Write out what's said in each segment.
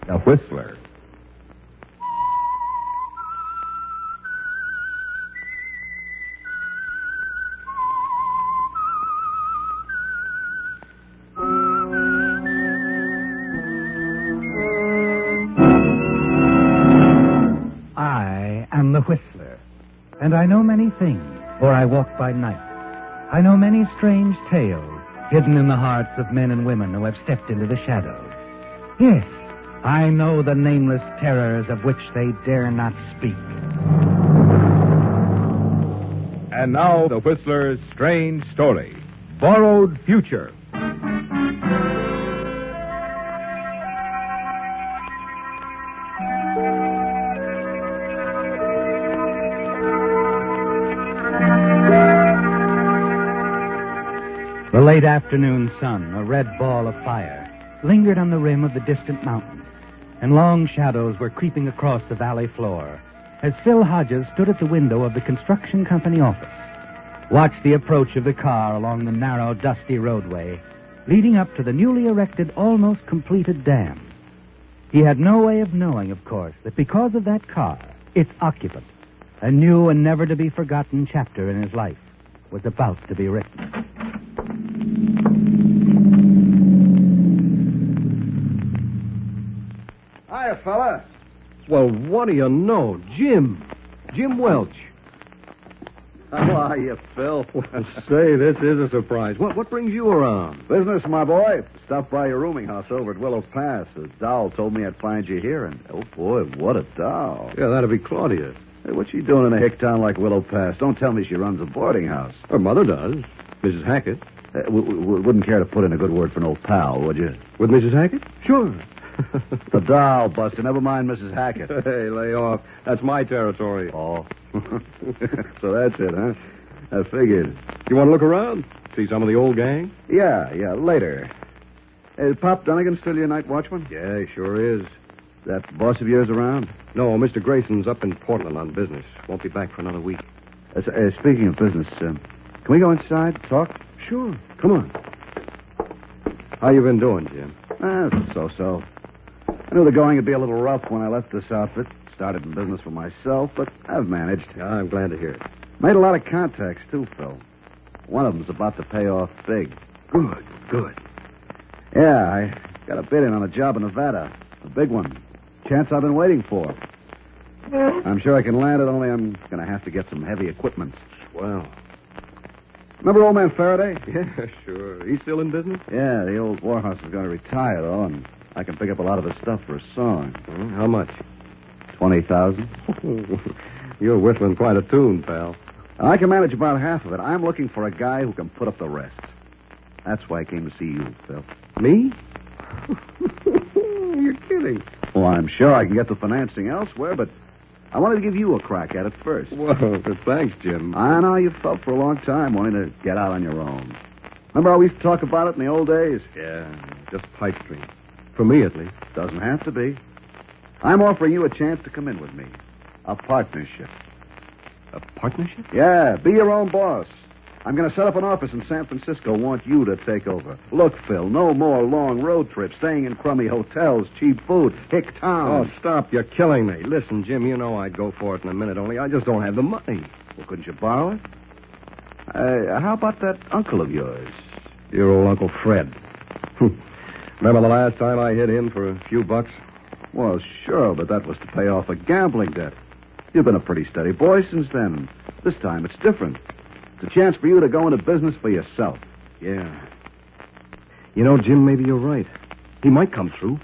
The Whistler. I am the Whistler, and I know many things, for I walk by night. I know many strange tales hidden in the hearts of men and women who have stepped into the shadows. Yes, I know the nameless terrors of which they dare not speak. And now, the Whistler's strange story, Borrowed Future. The late afternoon sun, a red ball of fire, lingered on the rim of the distant mountain, and long shadows were creeping across the valley floor as Phil Hodges stood at the window of the construction company office, watched the approach of the car along the narrow, dusty roadway leading up to the newly erected, almost completed dam. He had no way of knowing, of course, that because of that car, its occupant, a new and never-to-be-forgotten chapter in his life was about to be written. Hiya, fella. Well, what do you know? Jim Welch. How are you, Phil? Say, this is a surprise. What brings you around? Business, my boy. Stopped by your rooming house over at Willow Pass. The doll told me I'd find you here, and oh, boy, what a doll. Yeah, that'd be Claudia. Hey, what's she doing in a hick town like Willow Pass? Don't tell me she runs a boarding house. Her mother does. Mrs. Hackett. Wouldn't care to put in a good word for an old pal, would you? With Mrs. Hackett? Sure. The doll, Buster. Never mind Mrs. Hackett. Hey, lay off. That's my territory. Oh. So that's it, huh? I figured. You want to look around? See some of the old gang? Yeah, later. Is Pop Dunnigan still your night watchman? Yeah, he sure is. That boss of yours around? No, Mr. Grayson's up in Portland on business. Won't be back for another week. Speaking of business, can we go inside, talk? Sure. Come on. How you been doing, Jim? So. I knew the going would be a little rough when I left this outfit. Started in business for myself, but I've managed. Yeah, I'm glad to hear it. Made a lot of contacts, too, Phil. One of them's about to pay off big. Good. Yeah, I got a bid in on a job in Nevada. A big one. Chance I've been waiting for. I'm sure I can land it, only I'm going to have to get some heavy equipment. Swell. Remember old man Faraday? Yeah, sure. He's still in business? Yeah, the old warhouse is going to retire, though, and I can pick up a lot of his stuff for a song. How much? 20,000. You're whistling quite a tune, pal. I can manage about half of it. I'm looking for a guy who can put up the rest. That's why I came to see you, Phil. Me? You're kidding. Well, I'm sure I can get the financing elsewhere, but I wanted to give you a crack at it first. Well, thanks, Jim. I know you felt for a long time wanting to get out on your own. Remember how we used to talk about it in the old days? Yeah, just pipe dream. For me, at least. Doesn't have to be. I'm offering you a chance to come in with me. A partnership. A partnership? Yeah, be your own boss. I'm going to set up an office in San Francisco. Want you to take over. Look, Phil, no more long road trips, staying in crummy hotels, cheap food, hick town. Oh, stop. You're killing me. Listen, Jim, you know I'd go for it in a minute, only I just don't have the money. Well, couldn't you borrow it? How about that uncle of yours? Your old Uncle Fred. Remember the last time I hit him for a few bucks? Well, sure, but that was to pay off a gambling debt. You've been a pretty steady boy since then. This time it's different. It's a chance for you to go into business for yourself. Yeah. You know, Jim, maybe you're right. He might come through.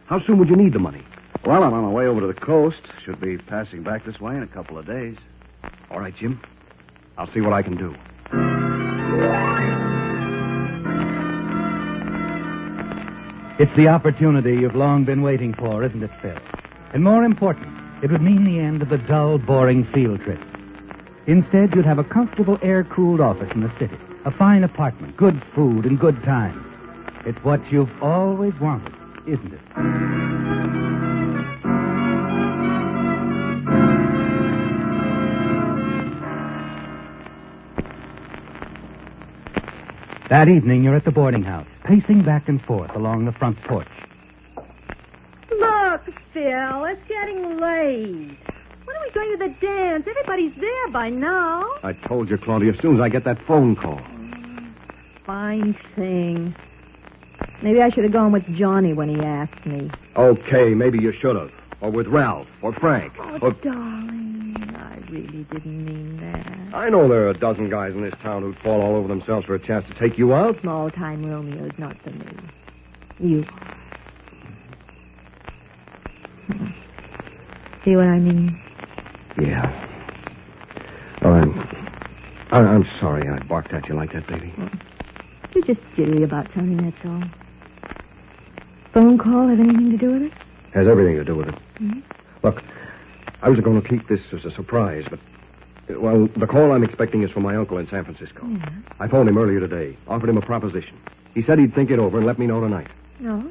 How soon would you need the money? Well, I'm on my way over to the coast. Should be passing back this way in a couple of days. All right, Jim. I'll see what I can do. It's the opportunity you've long been waiting for, isn't it, Phil? And more important, it would mean the end of the dull, boring field trip. Instead, you'd have a comfortable, air-cooled office in the city, a fine apartment, good food, and good times. It's what you've always wanted, isn't it? That evening, you're at the boarding house, pacing back and forth along the front porch. Look, Phil, it's getting late. When are we going to the dance? Everybody's there by now. I told you, Claudia, as soon as I get that phone call. Fine thing. Maybe I should have gone with Johnny when he asked me. Okay, maybe you should have. Or with Ralph, or Frank. Oh, darling, I really didn't mean that. I know there are a dozen guys in this town who'd fall all over themselves for a chance to take you out. Small-time Romeo's not for me. You. See what I mean? Yeah. Oh, I'm sorry I barked at you like that, baby. You're just jittery about something, that's all. Phone call have anything to do with it? Has everything to do with it. Mm-hmm. Look, I was going to keep this as a surprise, but... Well, the call I'm expecting is from my uncle in San Francisco. Yeah. I phoned him earlier today, offered him a proposition. He said he'd think it over and let me know tonight. No.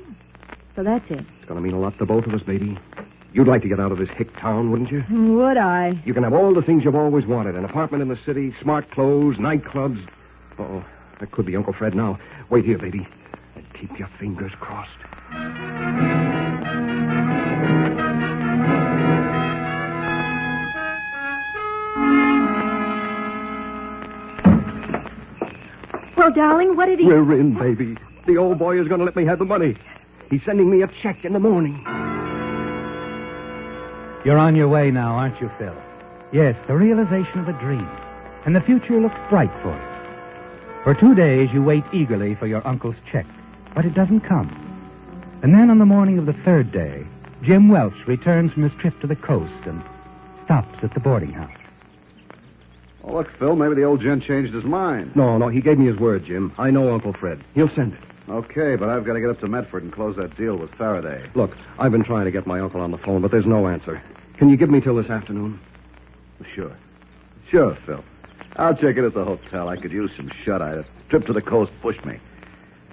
So that's it. It's going to mean a lot to both of us, baby. You'd like to get out of this hick town, wouldn't you? Would I? You can have all the things you've always wanted. An apartment in the city, smart clothes, nightclubs. Uh-oh, that could be Uncle Fred now. Wait here, baby. And keep your fingers crossed. Well, darling, what did he... We're in, baby. The old boy is going to let me have the money. He's sending me a check in the morning. You're on your way now, aren't you, Phil? Yes, the realization of a dream. And the future looks bright for you. For 2 days, you wait eagerly for your uncle's check, but it doesn't come. And then on the morning of the third day, Jim Welch returns from his trip to the coast and stops at the boarding house. Oh, look, Phil, maybe the old gent changed his mind. No, he gave me his word, Jim. I know Uncle Fred. He'll send it. Okay, but I've got to get up to Medford and close that deal with Faraday. Look, I've been trying to get my uncle on the phone, but there's no answer. Can you give me till this afternoon? Sure. Sure, Phil. I'll check it at the hotel. I could use some shut-eye. That trip to the coast pushed me.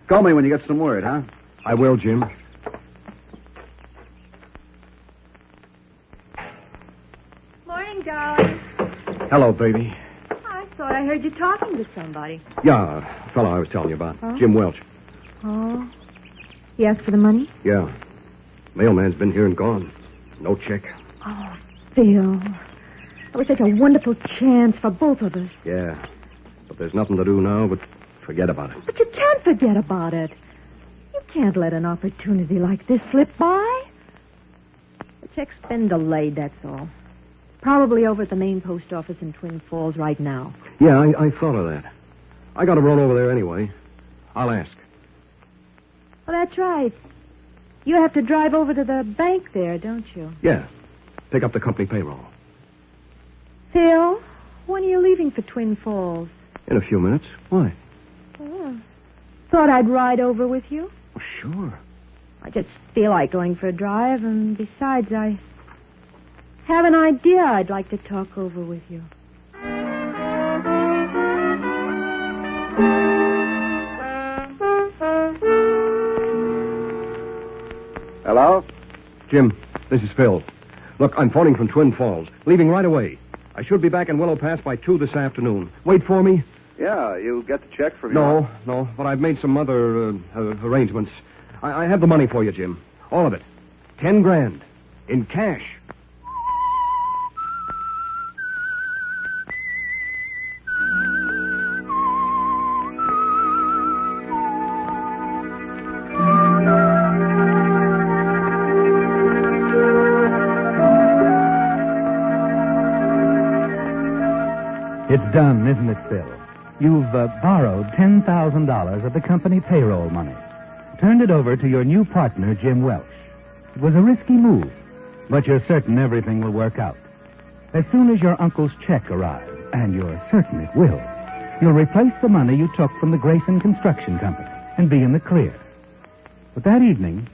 Call me when you get some word, huh? I will, Jim. Morning, darling. Hello, baby. I thought I heard you talking to somebody. Yeah, fellow I was telling you about. Huh? Jim Welch. Oh. He asked for the money? Yeah. Mailman's been here and gone. No check. Oh, Phil. That was such a wonderful chance for both of us. Yeah. But there's nothing to do now but forget about it. But you can't forget about it. You can't let an opportunity like this slip by. The check's been delayed, that's all. Probably over at the main post office in Twin Falls right now. Yeah, I thought of that. I got to run over there anyway. I'll ask. Well, that's right. You have to drive over to the bank there, don't you? Yeah. Pick up the company payroll. Phil, when are you leaving for Twin Falls? In a few minutes. Why? Oh, thought I'd ride over with you. Oh, sure. I just feel like going for a drive, and besides, I have an idea I'd like to talk over with you. Hello? Jim, this is Phil. Look, I'm phoning from Twin Falls. Leaving right away. I should be back in Willow Pass by 2 this afternoon. Wait for me? Yeah, you get the check from your... No, but I've made some other arrangements. I have the money for you, Jim. All of it. 10 grand. In cash. It's done, isn't it, Phil? You've borrowed $10,000 of the company payroll money. Turned it over to your new partner, Jim Welch. It was a risky move, but you're certain everything will work out. As soon as your uncle's check arrives, and you're certain it will, you'll replace the money you took from the Grayson Construction Company and be in the clear. But that evening,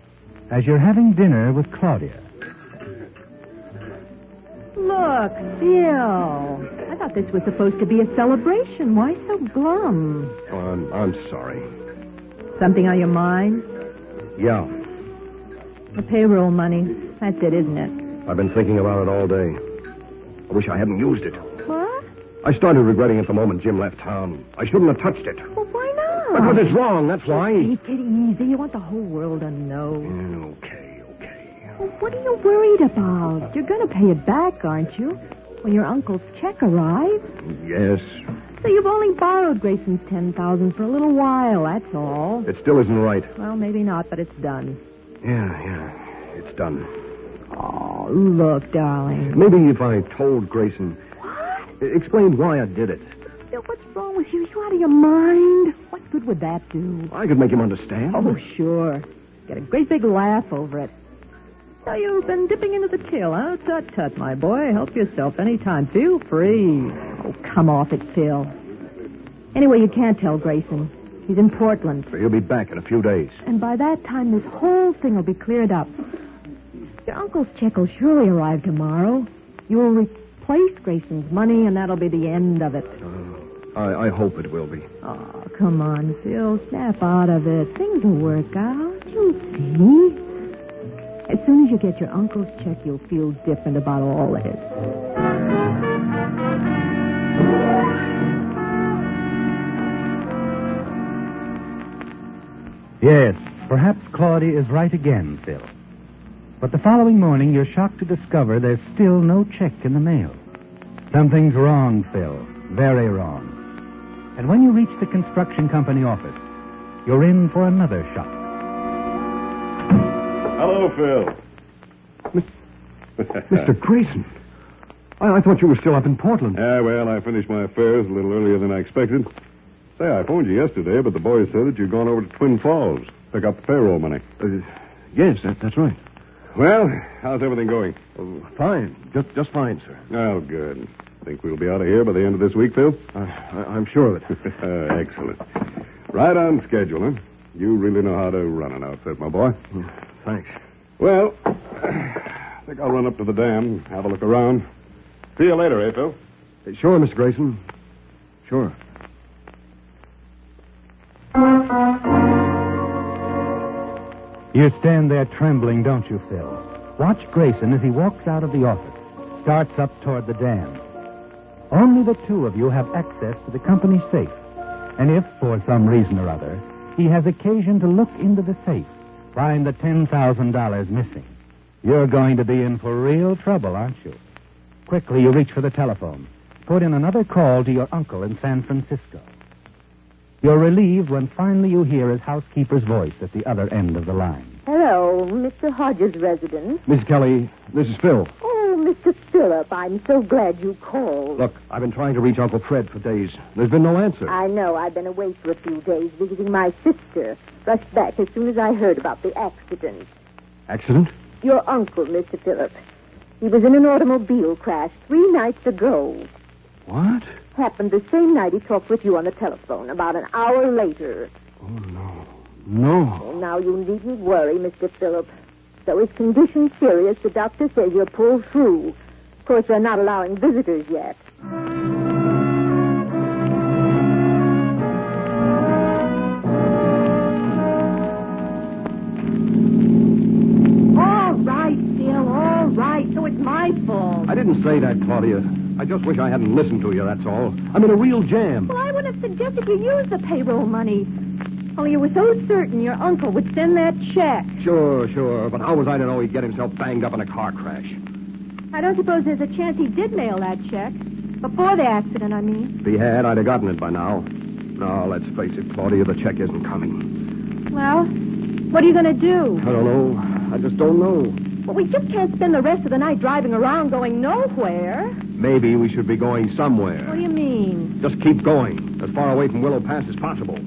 as you're having dinner with Claudia... Look, Phil. I thought this was supposed to be a celebration. Why so glum? Oh, I'm sorry. Something on your mind? Yeah, The payroll money. That's it, isn't it? I've been thinking about it all day. I wish I hadn't used it. What? I started regretting it the moment Jim left town. I shouldn't have touched it. Well, why not? Because it's wrong, that's why. Take it easy. You want the whole world to know. Okay. Well, what are you worried about? You're going to pay it back, aren't you? When your uncle's check arrives. Yes. So you've only borrowed Grayson's $10,000 for a little while, that's all. It still isn't right. Well, maybe not, but it's done. Yeah. It's done. Oh, look, darling. Maybe if I told Grayson... What? Explained why I did it. Bill, what's wrong with you? You out of your mind? What good would that do? I could make him understand. Oh, sure. Get a great big laugh over it. So you've been dipping into the till, huh? Tut, my boy. Help yourself anytime. Feel free. Oh, come off it, Phil. Anyway, you can't tell Grayson. He's in Portland. So he'll be back in a few days. And by that time, this whole thing will be cleared up. Your uncle's check will surely arrive tomorrow. You will replace Grayson's money, and that'll be the end of it. I hope it will be. Oh, come on, Phil. Snap out of it. Things will work out. You'll see. As soon as you get your uncle's check, you'll feel different about all this. Yes, perhaps Claudia is right again, Phil. But the following morning, you're shocked to discover there's still no check in the mail. Something's wrong, Phil. Very wrong. And when you reach the construction company office, you're in for another shock. Hello, Phil. Mr. Grayson. I thought you were still up in Portland. Yeah, well, I finished my affairs a little earlier than I expected. Say, I phoned you yesterday, but the boys said that you'd gone over to Twin Falls, pick up the payroll money. Yes, that's right. Well, how's everything going? Fine. Just fine, sir. Oh, good. Think we'll be out of here by the end of this week, Phil? I'm sure of it. Excellent. Right on schedule, huh? You really know how to run an outfit, my boy. Thanks. Well, I think I'll run up to the dam, have a look around. See you later, eh, Phil? Sure, Mr. Grayson. Sure. You stand there trembling, don't you, Phil? Watch Grayson as he walks out of the office, starts up toward the dam. Only the two of you have access to the company safe. And if, for some reason or other, he has occasion to look into the safe, find the $10,000 missing, you're going to be in for real trouble, aren't you? Quickly, you reach for the telephone. Put in another call to your uncle in San Francisco. You're relieved when finally you hear his housekeeper's voice at the other end of the line. Hello, Mr. Hodges' residence. Miss Kelly, this is Phil. Oh, Mr. Phillip, I'm so glad you called. Look, I've been trying to reach Uncle Fred for days. There's been no answer. I know. I've been away for a few days visiting my sister. Rushed back as soon as I heard about the accident. Accident? Your uncle, Mr. Phillip. He was in an automobile crash 3 nights ago. What? Happened the same night he talked with you on the telephone, about an hour later. Oh, no. No. Oh, now you needn't worry, Mr. Phillip. Though his condition's serious, the doctor says you'll pull through. Of course, they're not allowing visitors yet. All right, Phil, all right. So it's my fault. I didn't say that, Claudia. I just wish I hadn't listened to you, that's all. I'm in a real jam. Well, I would have suggested you use the payroll money. Only you were so certain your uncle would send that check. Sure. But how was I to know he'd get himself banged up in a car crash? I don't suppose there's a chance he did mail that check. Before the accident, I mean. If he had, I'd have gotten it by now. No, let's face it, Claudia, the check isn't coming. Well, what are you going to do? I don't know. I just don't know. Well, we just can't spend the rest of the night driving around going nowhere. Maybe we should be going somewhere. What do you mean? Just keep going, as far away from Willow Pass as possible.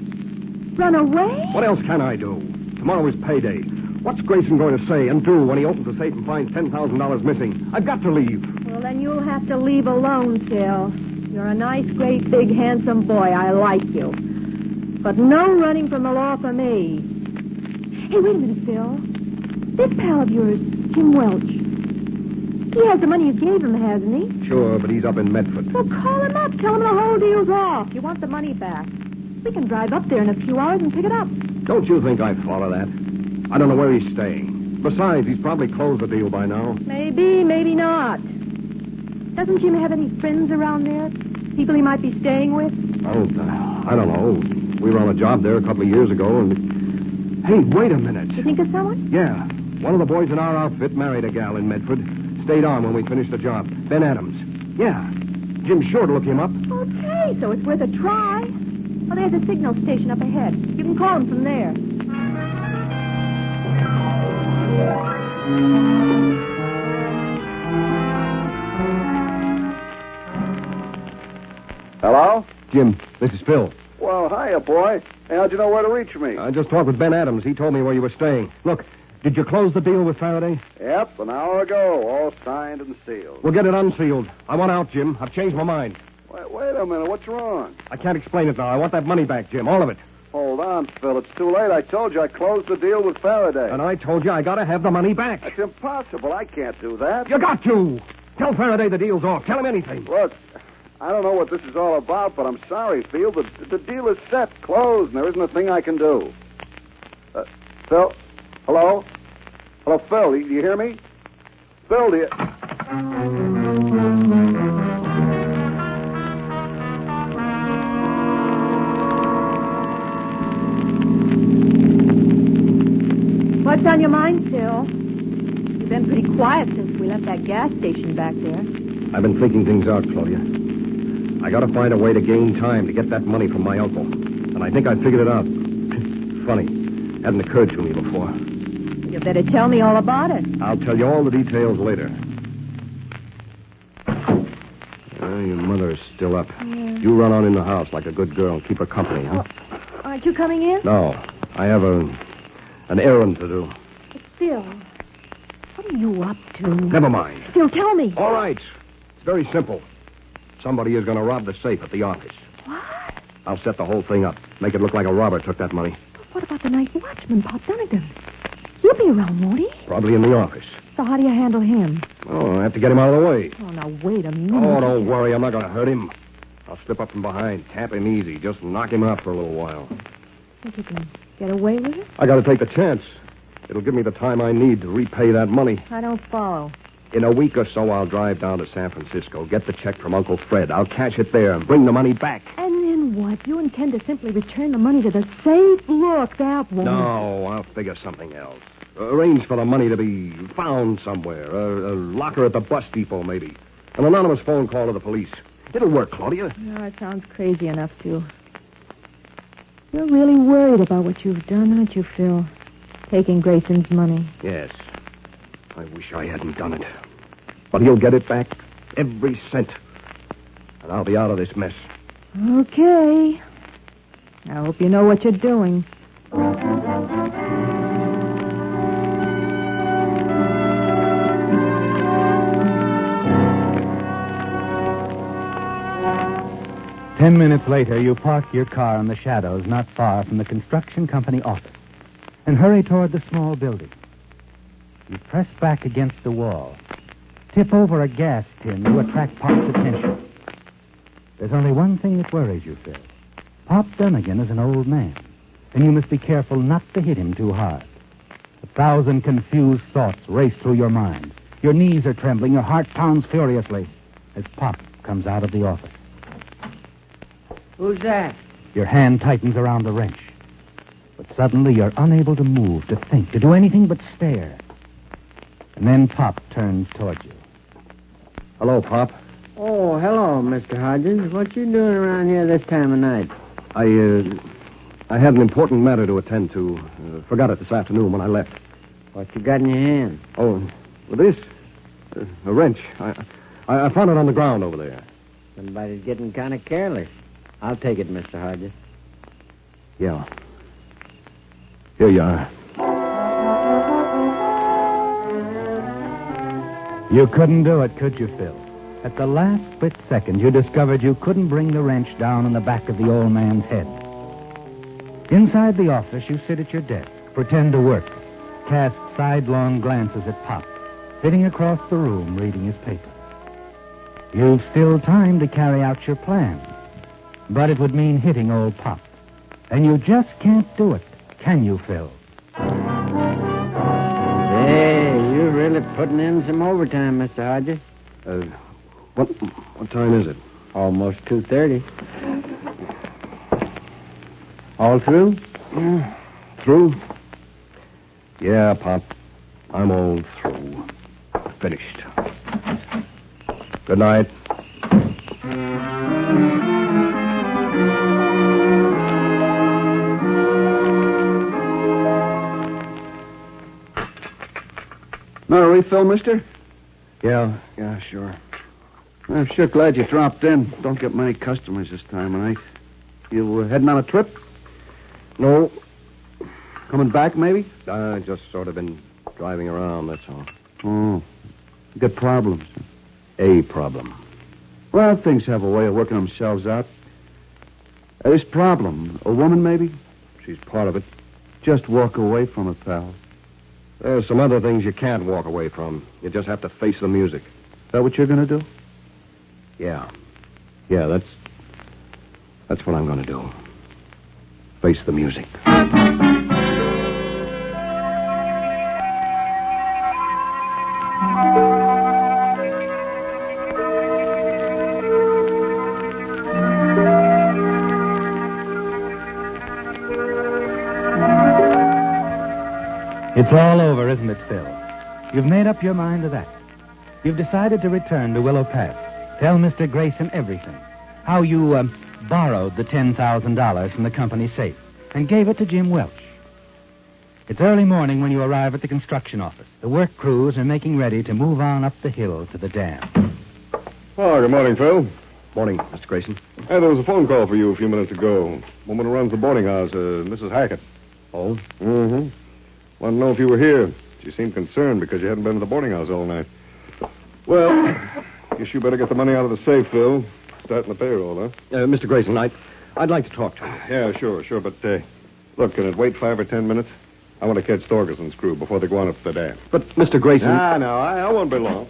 Run away? What else can I do? Tomorrow is payday. What's Grayson going to say and do when he opens the safe and finds $10,000 missing? I've got to leave. Well, then you'll have to leave alone, Phil. You're a nice, great, big, handsome boy. I like you. But no running from the law for me. Hey, wait a minute, Phil. This pal of yours, Jim Welch, he has the money you gave him, hasn't he? Sure, but he's up in Medford. Well, call him up. Tell him the whole deal's off. You want the money back. We can drive up there in a few hours and pick it up. Don't you think I'd follow that? I don't know where he's staying. Besides, he's probably closed the deal by now. Maybe, maybe not. Doesn't Jim have any friends around there? People he might be staying with? Oh, I don't know. We were on a job there a couple of years ago, and... Hey, wait a minute. You think of someone? Yeah. One of the boys in our outfit married a gal in Medford. Stayed on when we finished the job. Ben Adams. Yeah. Jim's sure to look him up. Okay, so it's worth a try. Well, there's a signal station up ahead. You can call him from there. Hello? Jim, this is Phil. Well, hiya, boy. Hey, how'd you know where to reach me? I just talked with Ben Adams. He told me where you were staying. Look, did you close the deal with Faraday? Yep, an hour ago. All signed and sealed. We'll get it unsealed. I want out, Jim. I've changed my mind. Wait a minute. What's wrong? I can't explain it now. I want that money back, Jim. All of it. Hold on, Phil. It's too late. I told you I closed the deal with Faraday. And I told you I gotta have the money back. That's impossible. I can't do that. You got to. Tell Faraday the deal's off. Tell him anything. Look, I don't know what this is all about, but I'm sorry, Phil. The deal is set, closed, and there isn't a thing I can do. Phil? Hello? Hello, Phil. Do you hear me? Phil, do you... What's on your mind, Phil? You've been pretty quiet since we left that gas station back there. I've been thinking things out, Claudia. I gotta find a way to gain time to get that money from my uncle. And I think I figured it out. Funny. Hadn't occurred to me before. You better tell me all about it. I'll tell you all the details later. Your mother is still up. Yeah. You run on in the house like a good girl and keep her company, huh? Aren't you coming in? No. I have an errand to do. Phil, what are you up to? Never mind. Phil, tell me. All right. It's very simple. Somebody is going to rob the safe at the office. What? I'll set the whole thing up. Make it look like a robber took that money. But what about the night watchman, Pop Dunnigan? He'll be around, won't he? Probably in the office. So how do you handle him? Oh, I have to get him out of the way. Oh, now, wait a minute. Oh, don't worry. I'm not going to hurt him. I'll slip up from behind, tap him easy, just knock him out for a little while. Think you can get away with it? I got to take the chance. It'll give me the time I need to repay that money. I don't follow. In a week or so, I'll drive down to San Francisco, get the check from Uncle Fred. I'll cash it there and bring the money back. And then what? You intend to simply return the money to the safe? Look, that won't... No, I'll figure something else. Arrange for the money to be found somewhere. A locker at the bus depot, maybe. An anonymous phone call to the police. It'll work, Claudia. No, it sounds crazy enough to. You're really worried about what you've done, aren't you, Phil? Taking Grayson's money. Yes. I wish I hadn't done it. But he'll get it back. Every cent. And I'll be out of this mess. Okay. I hope you know what you're doing. 10 minutes later, you park your car in the shadows not far from the construction company office and hurry toward the small building. You press back against the wall, tip over a gas tin to attract Pop's attention. There's only one thing that worries you, Phil. Pop Dunnigan is an old man, and you must be careful not to hit him too hard. 1,000 confused thoughts race through your mind. Your knees are trembling, your heart pounds furiously as Pop comes out of the office. Who's that? Your hand tightens around the wrench. But suddenly you're unable to move, to think, to do anything but stare. And then Pop turns towards you. Hello, Pop. Oh, hello, Mr. Hodges. What you doing around here this time of night? I had an important matter to attend to. Forgot it this afternoon when I left. What you got in your hand? Oh, well, this? A wrench. I found it on the ground over there. Somebody's getting kind of careless. I'll take it, Mr. Hodges. Yeah. Here you are. You couldn't do it, could you, Phil? At the last split second, you discovered you couldn't bring the wrench down in the back of the old man's head. Inside the office, you sit at your desk, pretend to work, cast sidelong glances at Pop, sitting across the room reading his paper. You've still time to carry out your plan, but it would mean hitting old Pop. And you just can't do it, can you, Phil? Hey, you're really putting in some overtime, Mr. Hodges. What time is it? Almost 2:30. All through? Through? Yeah, Pop. I'm all through. Finished. Good night. Not a refill, mister? Yeah, sure. I'm sure glad you dropped in. Don't get many customers this time of night. You heading on a trip? No, Coming back, maybe? I just sort of been driving around, that's all. Oh. You got problems. A problem. Well, things have a way of working themselves out. This problem, a woman, maybe? She's part of it. Just walk away from it, pal. There's some other things you can't walk away from. You just have to face the music. Is that what you're going to do? Yeah. Yeah, that's what I'm going to do. Face the music. It's all over, isn't it, Phil? You've made up your mind to that. You've decided to return to Willow Pass. Tell Mr. Grayson everything. How you, borrowed the $10,000 from the company safe and gave it to Jim Welch. It's early morning when you arrive at the construction office. The work crews are making ready to move on up the hill to the dam. Oh, good morning, Phil. Morning, Mr. Grayson. Hey, there was a phone call for you a few minutes ago. Woman who runs the boarding house, Mrs. Hackett. Oh? Mm-hmm. Wanted to know if you were here. She seemed concerned because you hadn't been to the boarding house all night. Well, guess you better get the money out of the safe, Phil. Starting the payroll, huh? Mr. Grayson, I'd like to talk to you. Yeah, sure. But, look, can it wait 5 or 10 minutes? I want to catch Thorgerson's crew before they go on up to the dam. But, Mr. Grayson... No, I won't be long.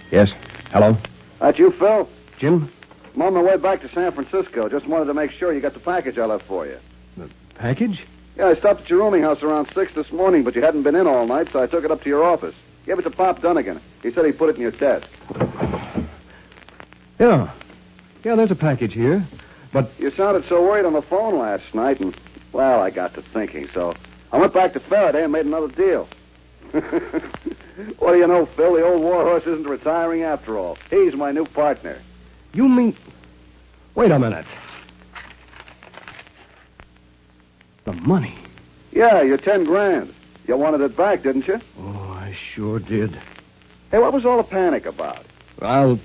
Yes? Hello? That you, Phil? Jim? I'm on my way back to San Francisco. Just wanted to make sure you got the package I left for you. The package? Yeah, I stopped at your rooming house around 6 this morning, but you hadn't been in all night, so I took it up to your office. Gave it to Pop Dunnigan. He said he put it in your desk. Yeah. Yeah, there's a package here. But... You sounded so worried on the phone last night, and, well, I got to thinking, so I went back to Faraday and made another deal. What do you know, Phil? The old warhorse isn't retiring after all. He's my new partner. You mean... Wait a minute. The money. Yeah, your 10 grand. You wanted it back, didn't you? Oh, I sure did. Hey, what was all the panic about? I'll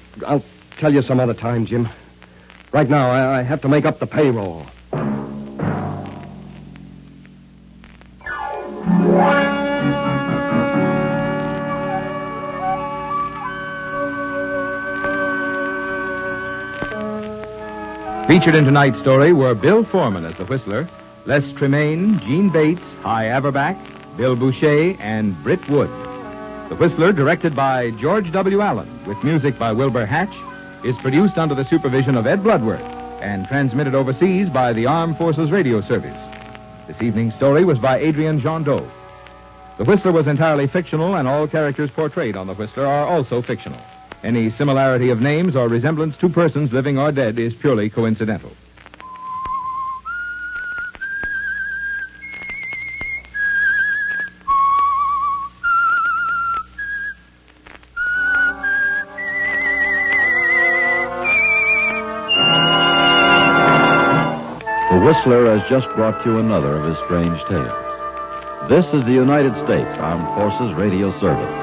tell you some other time, Jim. Right now, I have to make up the payroll. Featured in tonight's story were Bill Foreman as the Whistler, Les Tremaine, Gene Bates, Hy Averback, Bill Boucher, and Britt Wood. The Whistler, directed by George W. Allen, with music by Wilbur Hatch, is produced under the supervision of Ed Bloodworth and transmitted overseas by the Armed Forces Radio Service. This evening's story was by Adrian Jondot. The Whistler was entirely fictional, and all characters portrayed on The Whistler are also fictional. Any similarity of names or resemblance to persons living or dead is purely coincidental. The Whistler has just brought you another of his strange tales. This is the United States Armed Forces Radio Service.